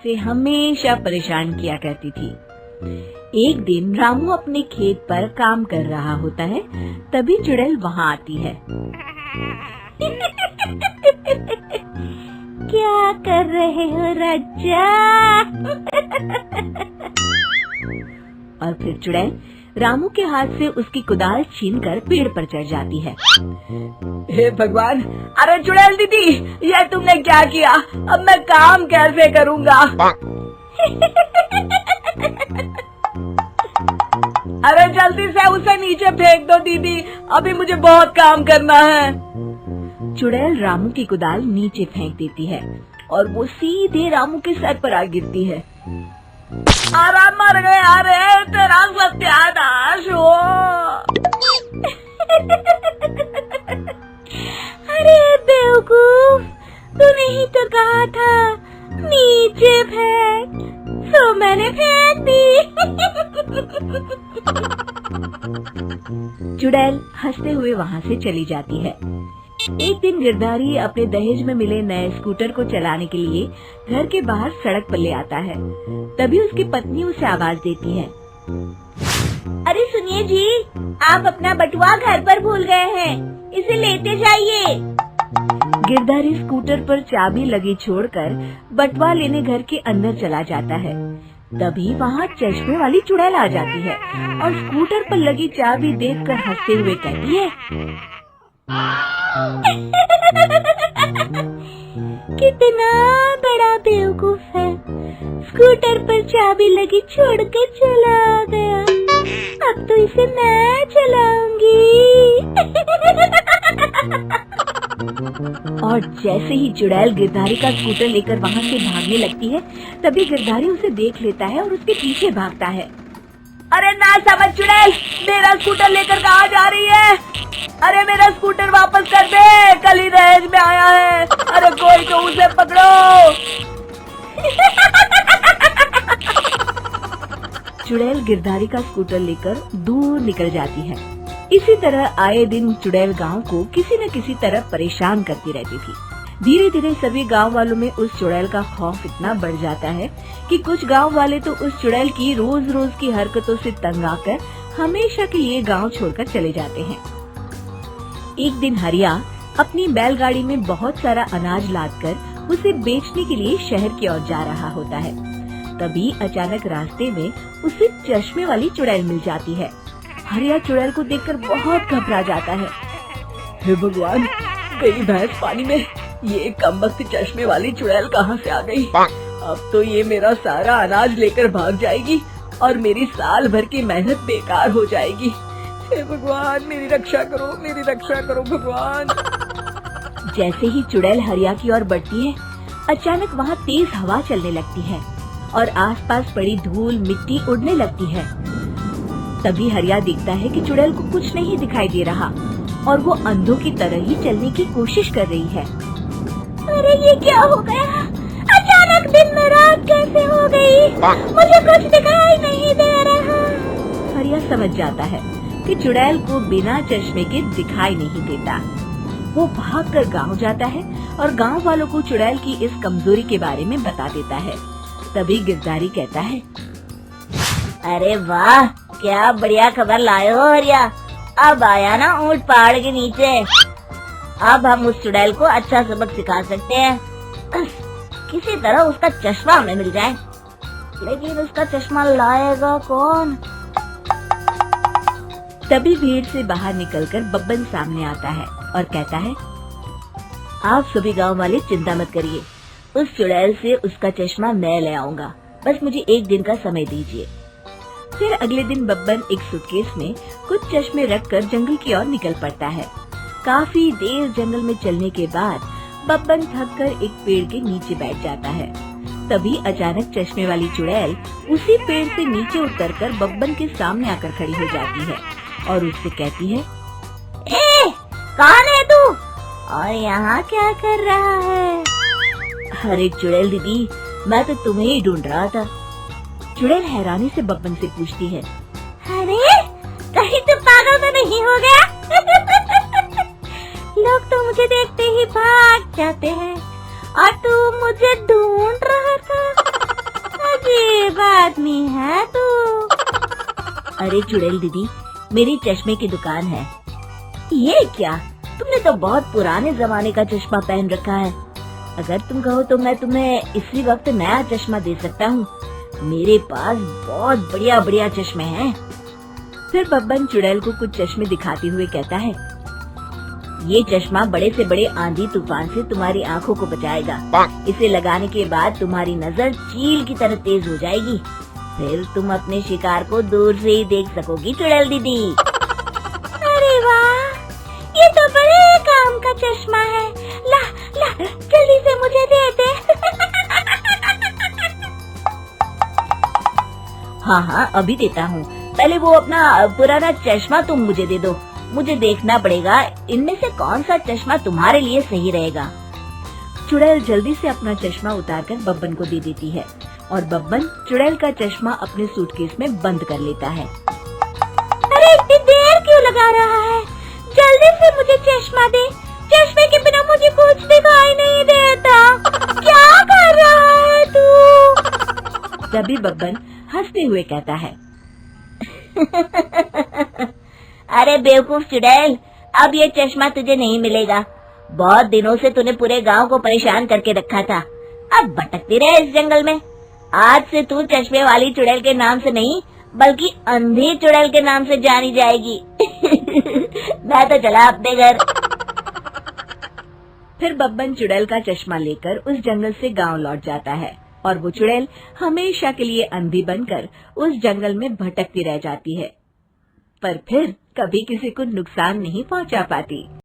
उसे हमेशा परेशान किया करती थी। एक दिन रामू अपने खेत पर काम कर रहा होता है, तभी चुड़ैल वहाँ आती है। क्या कर रहे हो राजा? और फिर चुड़ैल रामू के हाथ से उसकी कुदाल छीनकर पेड़ पर चढ़ जाती है। हे भगवान, अरे चुड़ैल दीदी, ये तुमने क्या किया? अब मैं काम कैसे करूँगा? अरे जल्दी से उसे नीचे फेंक दो दीदी, अभी मुझे बहुत काम करना है। चुड़ैल रामू की कुदाल नीचे फेंक देती है और वो सीधे रामू के सर पर आ गिरती है। अरे मर गया रे, तेरा सत्यानाश हो। अरे बेवकूफ, तूने ही तो कहा था नीचे फेंक, तो मैंने फेंक दी। चुड़ैल हंसते हुए वहाँ से चली जाती है। एक दिन गिरधारी अपने दहेज में मिले नए स्कूटर को चलाने के लिए घर के बाहर सड़क पर ले आता है। तभी उसकी पत्नी उसे आवाज देती है। अरे सुनिए जी, आप अपना बटुआ घर पर भूल गए हैं, इसे लेते जाइए। गिरधारी स्कूटर पर चाबी लगी छोड़कर बटुआ लेने घर के अंदर चला जाता है। तभी वहाँ चश्मे वाली चुड़ैल आ जाती है और स्कूटर पर लगी चाबी देखकर हंसते हुए कहती है। कितना बड़ा बेवकूफ है, स्कूटर पर चाबी लगी छोड़कर चला गया, अब तो इसे मैं चलाऊंगी। और जैसे ही चुड़ैल गिरधारी का स्कूटर लेकर वहाँ से भागने लगती है, तभी गिरधारी उसे देख लेता है और उसके पीछे भागता है। अरे ना समझ चुड़ैल, मेरा स्कूटर लेकर कहाँ जा रही है? अरे मेरा स्कूटर वापस कर दे, कल ही दहेज में आया है। अरे कोई तो उसे पकड़ो। चुड़ैल गिरधारी का स्कूटर लेकर दूर निकल जाती है। इसी तरह आए दिन चुड़ैल गांव को किसी न किसी तरह परेशान करती रहती थी। धीरे धीरे सभी गांव वालों में उस चुड़ैल का खौफ इतना बढ़ जाता है कि कुछ गांव वाले तो उस चुड़ैल की रोज रोज की हरकतों से तंग आकर हमेशा के लिए गांव छोड़कर चले जाते हैं। एक दिन हरिया अपनी बैलगाड़ी में बहुत सारा अनाज लादकर उसे बेचने के लिए शहर की ओर जा रहा होता है। तभी अचानक रास्ते में उसे चश्मे वाली चुड़ैल मिल जाती है। हरिया चुड़ैल को देखकर बहुत घबरा जाता है। हे भगवान, गई भैंस पानी में, ये कमबख्त चश्मे वाली चुड़ैल कहाँ से आ गई? अब तो ये मेरा सारा अनाज लेकर भाग जाएगी और मेरी साल भर की मेहनत बेकार हो जाएगी। हे भगवान, मेरी रक्षा करो भगवान। जैसे ही चुड़ैल हरिया की ओर बढ़ती है, अचानक वहाँ तेज हवा चलने लगती है और आसपास पड़ी धूल मिट्टी उड़ने लगती है। तभी हरिया देखता है कि चुड़ैल को कुछ नहीं दिखाई दे रहा और वो अंधों की तरह ही चलने की कोशिश कर रही है। अरे ये क्या हो गया? अचानक दिन में रात कैसे हो गई? मुझे कुछ दिखाई नहीं दे रहा। हरिया समझ जाता है कि चुड़ैल को बिना चश्मे के दिखाई नहीं देता। वो भागकर गांव जाता है और गांव वालों को चुड़ैल की इस कमजोरी के बारे में बता देता है। तभी गिरधारी कहता है। अरे वाह, क्या बढ़िया खबर लाए हो हरिया। अब आया ना ऊंट पहाड़ के नीचे। अब हम उस चुड़ैल को अच्छा सबक सिखा सकते हैं। किसी तरह उसका चश्मा हमें मिल जाए, लेकिन उसका चश्मा लाएगा कौन? तभी भीड़ से बाहर निकलकर बब्बन सामने आता है और कहता है। आप सभी गांव वाले चिंता मत करिए, उस चुड़ैल से उसका चश्मा मैं ले आऊंगा, बस मुझे एक दिन का समय दीजिए। फिर अगले दिन बब्बन एक सूटकेस में कुछ चश्मे रखकर जंगल की ओर निकल पड़ता है। काफी देर जंगल में चलने के बाद बब्बन थककर एक पेड़ के नीचे बैठ जाता है। तभी अचानक चश्मे वाली चुड़ैल उसी पेड़ से नीचे उतरकर बब्बन के सामने आकर खड़ी हो जाती है और उससे कहती है। ए, कौन है तू और यहाँ क्या कर रहा है? अरे चुड़ैल दीदी, मैं तो तुम्हें ही ढूंढ रहा था। चुड़ैल हैरानी से बब्बन से पूछती है। अरे कहीं तू पागल तो नहीं हो गया? लोग तो मुझे देखते ही भाग जाते हैं और तू मुझे ढूंढ रहा था। आदमी है तू। अरे चुड़ैल दीदी, मेरी चश्मे की दुकान है। ये क्या, तुमने तो बहुत पुराने जमाने का चश्मा पहन रखा है। अगर तुम कहो तो मैं तुम्हें इसी वक्त नया चश्मा दे सकता हूँ। मेरे पास बहुत बढ़िया बढ़िया चश्मे हैं। फिर बब्बन चुड़ैल को कुछ चश्मे दिखाते हुए कहता है, ये चश्मा बड़े से बड़े आंधी तूफान से तुम्हारी आंखों को बचाएगा। इसे लगाने के बाद तुम्हारी नजर चील की तरह तेज हो जाएगी। फिर तुम अपने शिकार को दूर से ही देख सकोगी चुड़ैल दीदी। अरे वाह, ये तो बड़े काम का चश्मा है। ला ला, जल्दी से मुझे दे दे। हाँ, अभी देता हूँ। पहले वो अपना पुराना चश्मा तुम मुझे दे दो। मुझे देखना पड़ेगा इनमें से कौन सा चश्मा तुम्हारे लिए सही रहेगा। चुड़ैल जल्दी से अपना चश्मा उतारकर बब्बन को दे देती है और बब्बन चुड़ैल का चश्मा अपने सूटकेस में बंद कर लेता है। अरे इतनी देर क्यों लगा रहा है? जल्दी से मुझे चश्मा दे। चश्मे के बिना मुझे कुछ दिखाई नहीं देता। क्या कर रहा है तू? तभी बब्बन हंसते हुए कहता है, अरे बेवकूफ चुड़ैल, अब ये चश्मा तुझे नहीं मिलेगा। बहुत दिनों से तूने पूरे गांव को परेशान करके रखा था। अब भटकती रहे इस जंगल में। आज से तू चश्मे वाली चुड़ैल के नाम से नहीं, बल्कि अंधी चुड़ैल के नाम से जानी जाएगी। मैं तो चला अपने घर। फिर बब्बन चुड़ैल का चश्मा लेकर उस जंगल से गांव लौट जाता है और वो चुड़ैल हमेशा के लिए अंधी बनकर उस जंगल में भटकती रह जाती है, पर फिर कभी किसी को नुकसान नहीं पहुंचा पाती।